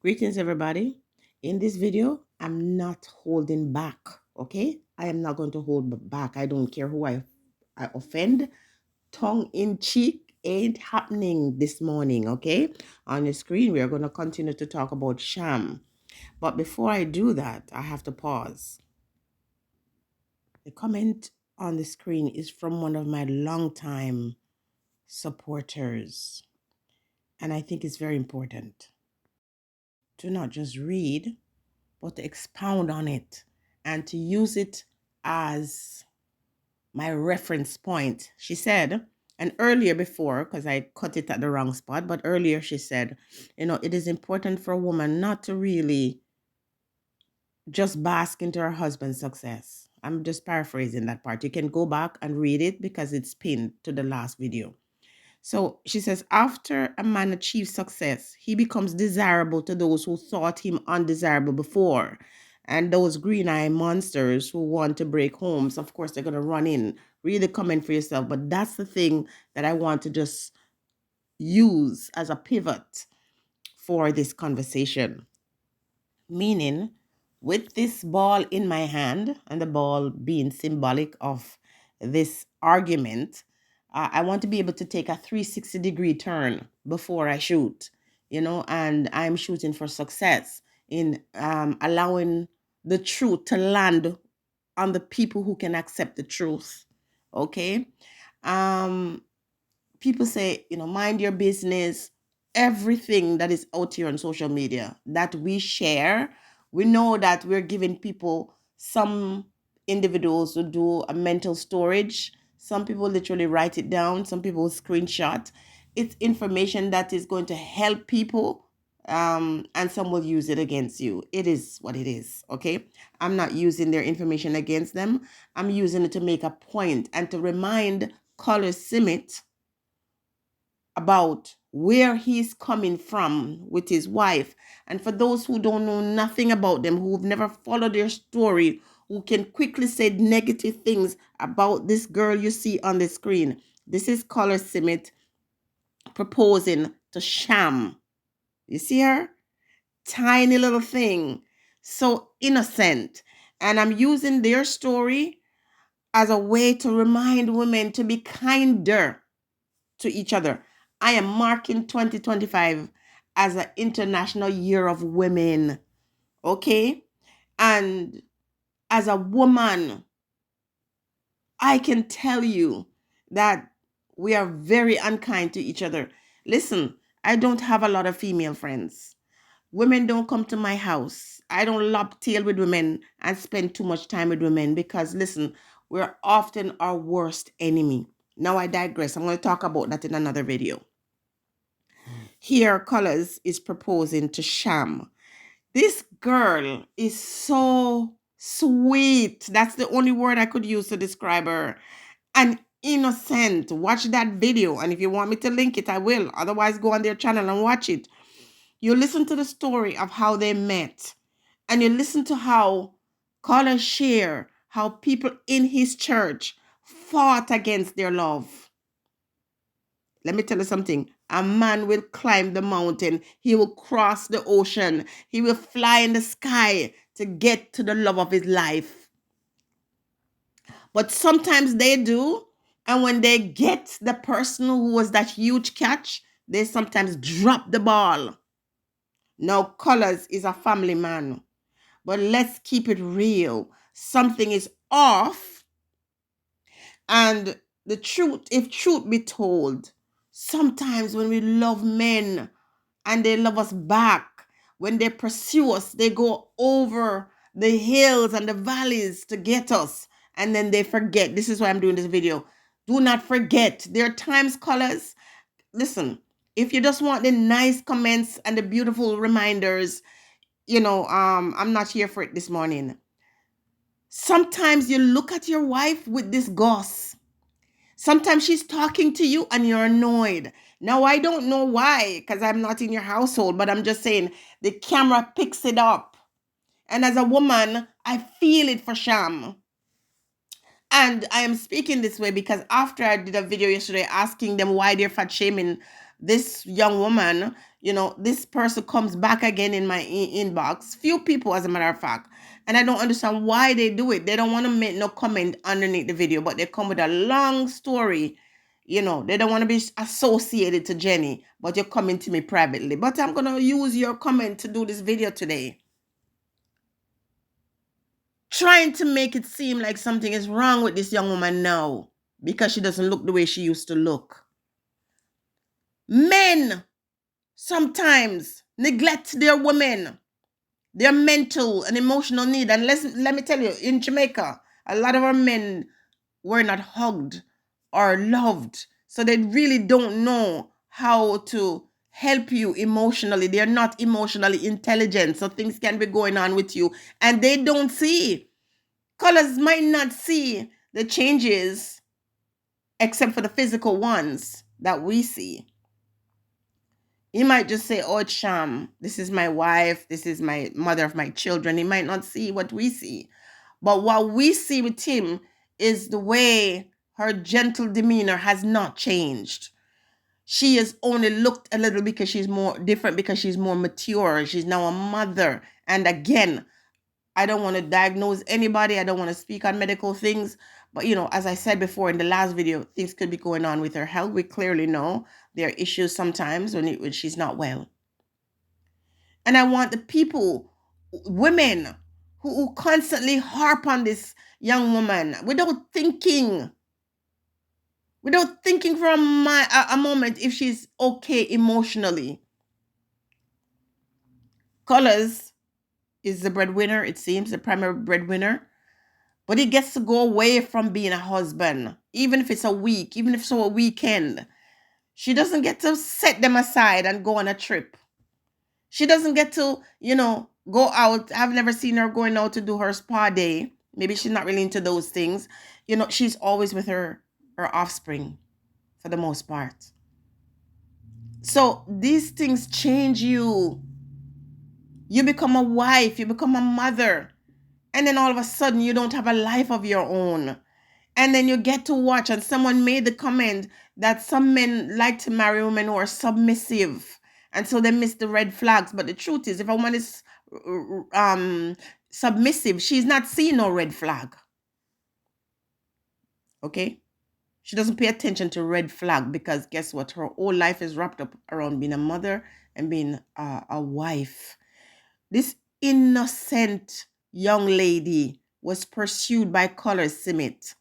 Greetings, everybody. In this video, I'm not holding back, okay? I am not going to hold back. I don't care who I offend. Tongue in cheek ain't happening this morning, okay? On the screen, we are going to continue to talk about sham. But before I do that, I have to pause. The comment on the screen is from one of my longtime supporters, and I think it's very important to not just read, but to expound on it and to use it as my reference point. She said, and earlier before, because I cut it at the wrong spot, but earlier she said, it is important for a woman not to really just bask into her husband's success. I'm just paraphrasing that part. You can go back and read it because it's pinned to the last video. So she says, after a man achieves success, he becomes desirable to those who thought him undesirable before. And those green-eye monsters who want to break homes, of course, they're going to run in. Read the comment for yourself. But that's the thing that I want to just use as a pivot for this conversation. Meaning, with this ball in my hand, and the ball being symbolic of this argument, I want to be able to take a 360-degree turn before I shoot, and I'm shooting for success in allowing the truth to land on the people who can accept the truth. Okay. People say, mind your business. Everything that is out here on social media that we share, we know that we're giving people, some individuals who do a mental storage, some people literally write it down, some people screenshot. It's information that is going to help people, and some will use it against you. It is what it is, okay? I'm not using their information against them. I'm using it to make a point and to remind Colaz about where he's coming from with his wife. And for those who don't know nothing about them, who've never followed their story, who can quickly say negative things about this girl you see on the screen, this is Colaz proposing to Sham. You see her? Tiny little thing. So innocent. And I'm using their story as a way to remind women to be kinder to each other. I am marking 2025 as an International Year of Women, okay? And as a woman, I can tell you that we are very unkind to each other. Listen, I don't have a lot of female friends. Women don't come to my house. I don't lobtail with women and spend too much time with women because, listen, we're often our worst enemy. Now I digress. I'm going to talk about that in another video. Here, Colaz is proposing to Sham. This girl is so sweet. That's the only word I could use to describe her. And innocent. Watch that video. And if you want me to link it, I will. Otherwise, go on their channel and watch it. You listen to the story of how they met. And you listen to how Colaz share how people in his church fought against their love. Let me tell you something. A man will climb the mountain. He will cross the ocean. He will fly in the sky to get to the love of his life. But sometimes they do. And when they get the person who was that huge catch, they sometimes drop the ball. Now, Colaz is a family man. But let's keep it real. Something is off. And the truth, if truth be told, sometimes when we love men and they love us back, when they pursue us, they go over the hills and the valleys to get us. And then they forget. This is why I'm doing this video. Do not forget. There are times, Colaz, listen, if you just want the nice comments and the beautiful reminders, I'm not here for it this morning. Sometimes you look at your wife with this goss. Sometimes she's talking to you and you're annoyed. Now, I don't know why, because I'm not in your household, but I'm just saying the camera picks it up. And as a woman, I feel it for Sham. And I am speaking this way because after I did a video yesterday asking them why they're fat shaming this young woman, this person comes back again in my inbox. Few people, as a matter of fact. And I don't understand why they do it. They don't want to make no comment underneath the video, but they come with a long story. They don't want to be associated to Jenny, but you're coming to me privately. But I'm going to use your comment to do this video today. Trying to make it seem like something is wrong with this young woman now because she doesn't look the way she used to look. Men sometimes neglect their women, their mental and emotional need. And let me tell you, in Jamaica, a lot of our men were not hugged or loved. So they really don't know how to help you emotionally. They're not emotionally intelligent. So things can be going on with you and they don't see. Colors might not see the changes except for the physical ones that we see. He might just say, oh, it's Sham. This is my wife. This is my mother of my children. He might not see what we see. But what we see with him is the way her gentle demeanor has not changed. She has only looked a little because she's more different, because she's more mature. She's now a mother. And again, I don't want to diagnose anybody. I don't want to speak on medical things. But, as I said before in the last video, things could be going on with her health. We clearly know there are issues sometimes when she's not well. And I want the people, women, who constantly harp on this young woman without thinking for a moment if she's okay emotionally. Colors is the breadwinner, it seems, the primary breadwinner. But he gets to go away from being a husband, even if it's a week, even if it's a weekend. She doesn't get to set them aside and go on a trip. She doesn't get to, go out. I've never seen her going out to do her spa day. Maybe she's not really into those things. She's always with her offspring for the most part. So these things change you. You become a wife, you become a mother. And then all of a sudden you don't have a life of your own. And then you get to watch, and someone made the comment that some men like to marry women who are submissive. And so they miss the red flags. But the truth is, if a woman is submissive, she's not seeing no red flag. Okay? She doesn't pay attention to red flag because guess what? Her whole life is wrapped up around being a mother and being a wife. This innocent young lady was pursued by Colaz Simit,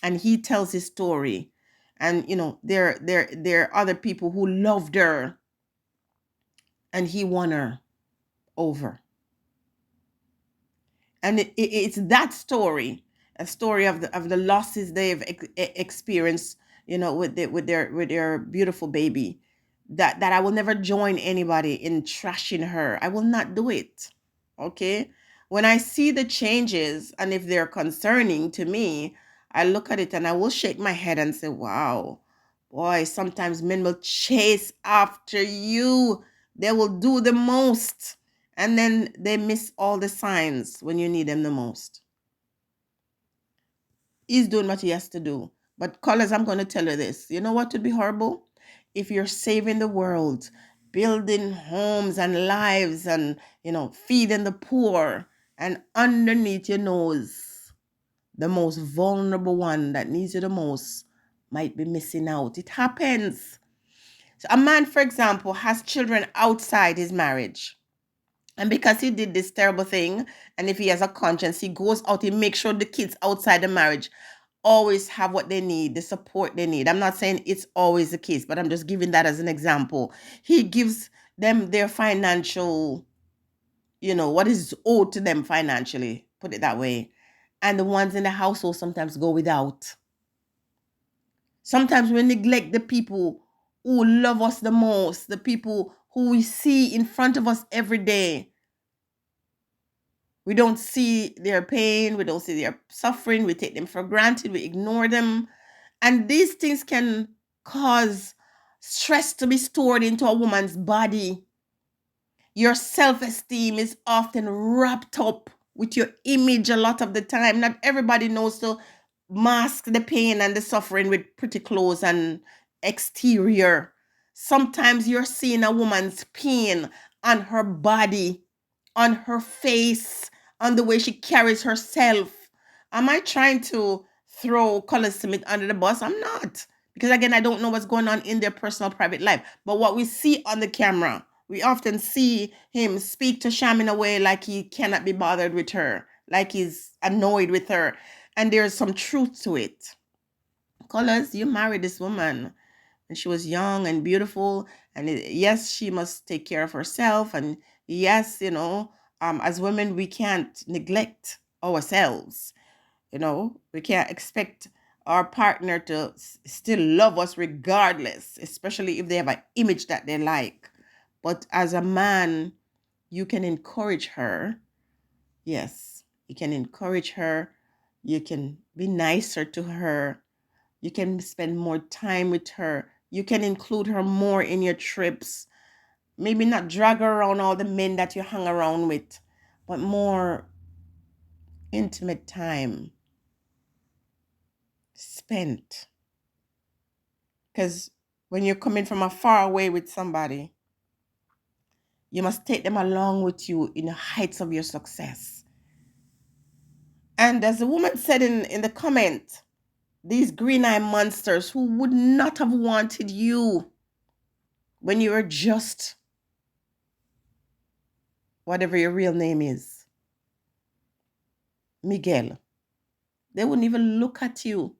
and he tells his story. And there are other people who loved her, and he won her over. And it's that story, a story of the losses they've experienced, with their beautiful baby, that I will never join anybody in trashing her. I will not do it. Okay? When I see the changes, and if they're concerning to me, I look at it and I will shake my head and say, wow, boy, sometimes men will chase after you. They will do the most. And then they miss all the signs when you need them the most. He's doing what he has to do. But Colors, I'm going to tell you this. You know what would be horrible? If you're saving the world, building homes and lives and, feeding the poor, and underneath your nose, the most vulnerable one that needs you the most might be missing out. It happens. So a man, for example, has children outside his marriage. And because he did this terrible thing, and if he has a conscience, he goes out, he makes sure the kids outside the marriage always have what they need, the support they need. I'm not saying it's always the case, but I'm just giving that as an example. He gives them their financial, what is owed to them financially, put it that way. And the ones in the household sometimes go without. Sometimes we neglect the people who love us the most, the people who we see in front of us every day. We don't see their pain. We don't see their suffering. We take them for granted. We ignore them. And these things can cause stress to be stored into a woman's body. Your self-esteem is often wrapped up with your image a lot of the time. Not everybody knows to mask the pain and the suffering with pretty clothes and exterior. Sometimes you're seeing a woman's pain on her body, on her face, on the way she carries herself. Am I trying to throw Color Smith under the bus? I'm not. Because again, I don't know what's going on in their personal private life. But what we see on the camera, we often see him speak to Sham in a way like he cannot be bothered with her, like he's annoyed with her. And there's some truth to it. Colors, you married this woman and she was young and beautiful, and yes, she must take care of herself, and yes, as women we can't neglect ourselves. We can't expect our partner to still love us regardless, especially if they have an image that they like. But as a man, you can encourage her. Yes, you can encourage her. You can be nicer to her. You can spend more time with her. You can include her more in your trips. Maybe not drag her around all the men that you hang around with, but more intimate time spent. Because when you're coming from a far away with somebody, you must take them along with you in the heights of your success. And as the woman said in the comment, these green eye monsters who would not have wanted you when you were just whatever your real name is, Miguel. They wouldn't even look at you.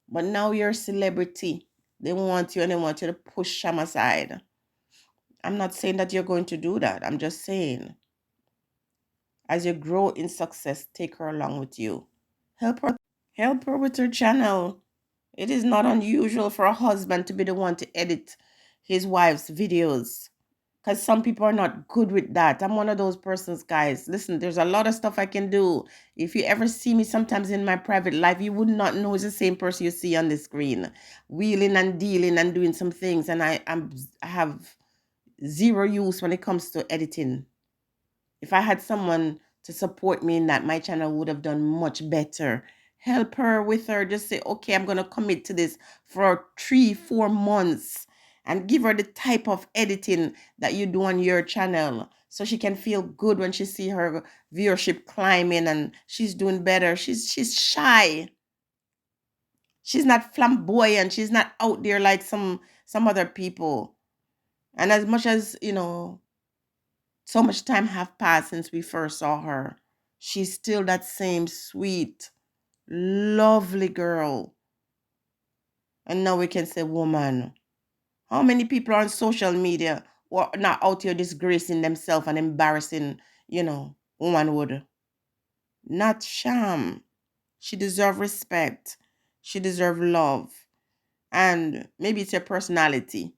But now you're a celebrity. They want you and they want you to push them aside. I'm not saying that you're going to do that. I'm just saying, as you grow in success, take her along with you. Help her. Help her with her channel. It is not unusual for a husband to be the one to edit his wife's videos. Because some people are not good with that. I'm one of those persons, guys. Listen, there's a lot of stuff I can do. If you ever see me sometimes in my private life, you would not know it's the same person you see on the screen. Wheeling and dealing and doing some things. And I have zero use when it comes to editing. If I had someone to support me in that, my channel would have done much better. Help her with her. Just say, okay, I'm going to commit to this for 3-4 months and give her the type of editing that you do on your channel so she can feel good when she see her viewership climbing and she's doing better. She's shy. She's not flamboyant. She's not out there like some other people. And as much as, so much time have passed since we first saw her, she's still that same sweet, lovely girl. And now we can say woman. How many people are on social media who are not out here disgracing themselves and embarrassing, womanhood? Not Sham. She deserves respect. She deserves love. And maybe it's her personality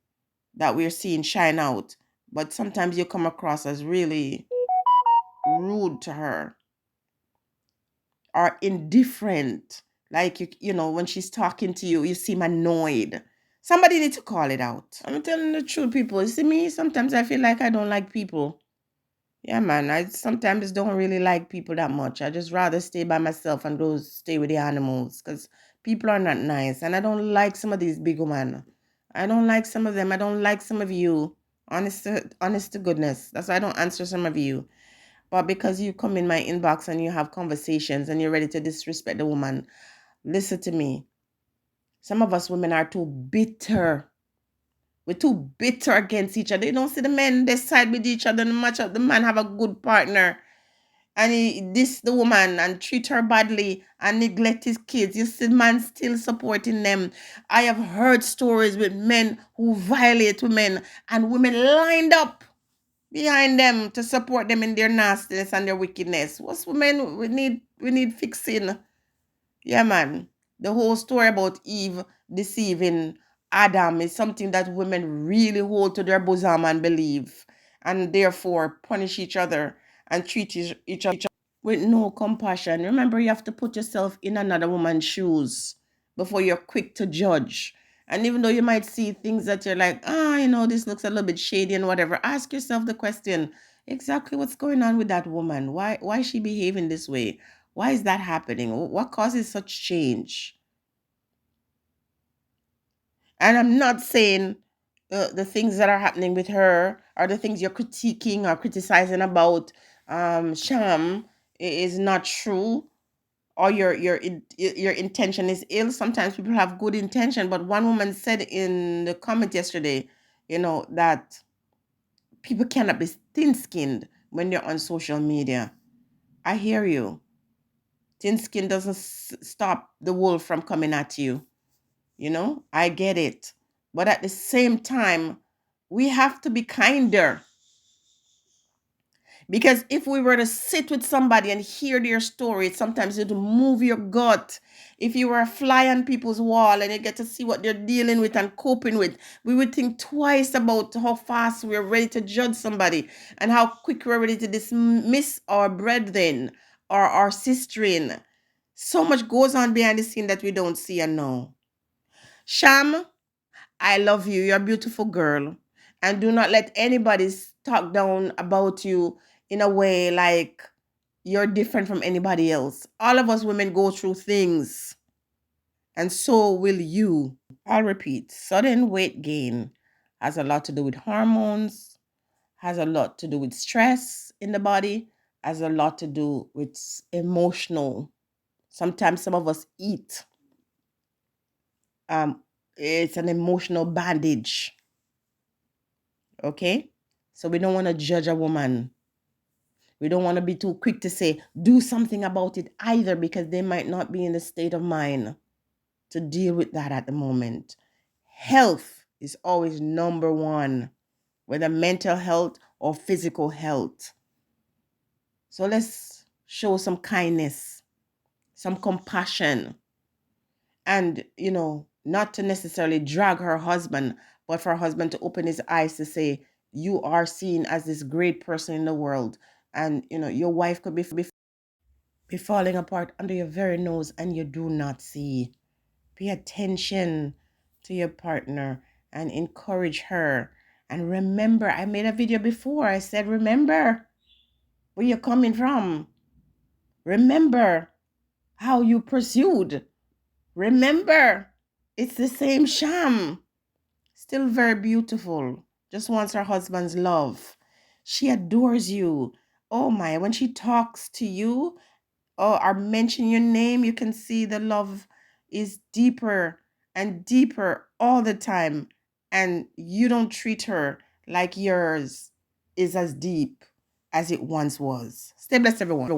that we're seeing shine out. But sometimes you come across as really rude to her or indifferent. Like, when she's talking to you, you seem annoyed. Somebody need to call it out. I'm telling the truth, people. You see me, sometimes I feel like I don't like people. Yeah, man, I sometimes don't really like people that much. I just rather stay by myself and go stay with the animals because people are not nice. And I don't like some of these big women. I don't like some of them. I don't like some of you. Honest to goodness. That's why I don't answer some of you. But because you come in my inbox and you have conversations and you're ready to disrespect the woman, listen to me. Some of us women are too bitter. We're too bitter against each other. You don't see the men, they side with each other. No matter the man have a good partner and he diss the woman and treat her badly and neglect his kids. You see the man still supporting them. I have heard stories with men who violate women and women lined up behind them to support them in their nastiness and their wickedness. What's women we need fixing. Yeah, man. The whole story about Eve deceiving Adam is something that women really hold to their bosom and believe, and therefore punish each other and treat each other with no compassion. Remember, you have to put yourself in another woman's shoes before you're quick to judge. And even though you might see things that you're like, this looks a little bit shady and whatever, ask yourself the question, exactly what's going on with that woman? Why is she behaving this way? Why is that happening? What causes such change? And I'm not saying the things that are happening with her, or the things you're critiquing or criticizing about Sham is not true, or your intention is ill. Sometimes people have good intention, but one woman said in the comment yesterday, that people cannot be thin-skinned when they're on social media. I hear you. Thin skin doesn't stop the wolf from coming at you. I get it. But at the same time, we have to be kinder. Because if we were to sit with somebody and hear their story, sometimes it'll move your gut. If you were a fly on people's wall and you get to see what they're dealing with and coping with, we would think twice about how fast we're ready to judge somebody and how quick we're ready to dismiss our brethren or our sisterin. So much goes on behind the scene that we don't see and know. Sham, I love you. You're a beautiful girl. And do not let anybody talk down about you in a way like you're different from anybody else. All of us women go through things, and so will you. I'll repeat, sudden weight gain has a lot to do with hormones, has a lot to do with stress in the body, has a lot to do with emotional. Sometimes some of us eat. It's an emotional bandage. Okay? So we don't want to judge a woman. We don't want to be too quick to say, do something about it either, because they might not be in the state of mind to deal with that at the moment. Health is always number one, whether mental health or physical health. So let's show some kindness, some compassion, and, not to necessarily drag her husband, but for her husband to open his eyes to say, you are seen as this great person in the world. And, your wife could be falling apart under your very nose and you do not see. Pay attention to your partner and encourage her. And remember, I made a video before. I said, remember where you're coming from. Remember how you pursued. Remember, it's the same Sham. Still very beautiful. Just wants her husband's love. She adores you. Oh my, when she talks to you, or mention your name, you can see the love is deeper and deeper all the time. And you don't treat her like yours is as deep as it once was. Stay blessed, everyone.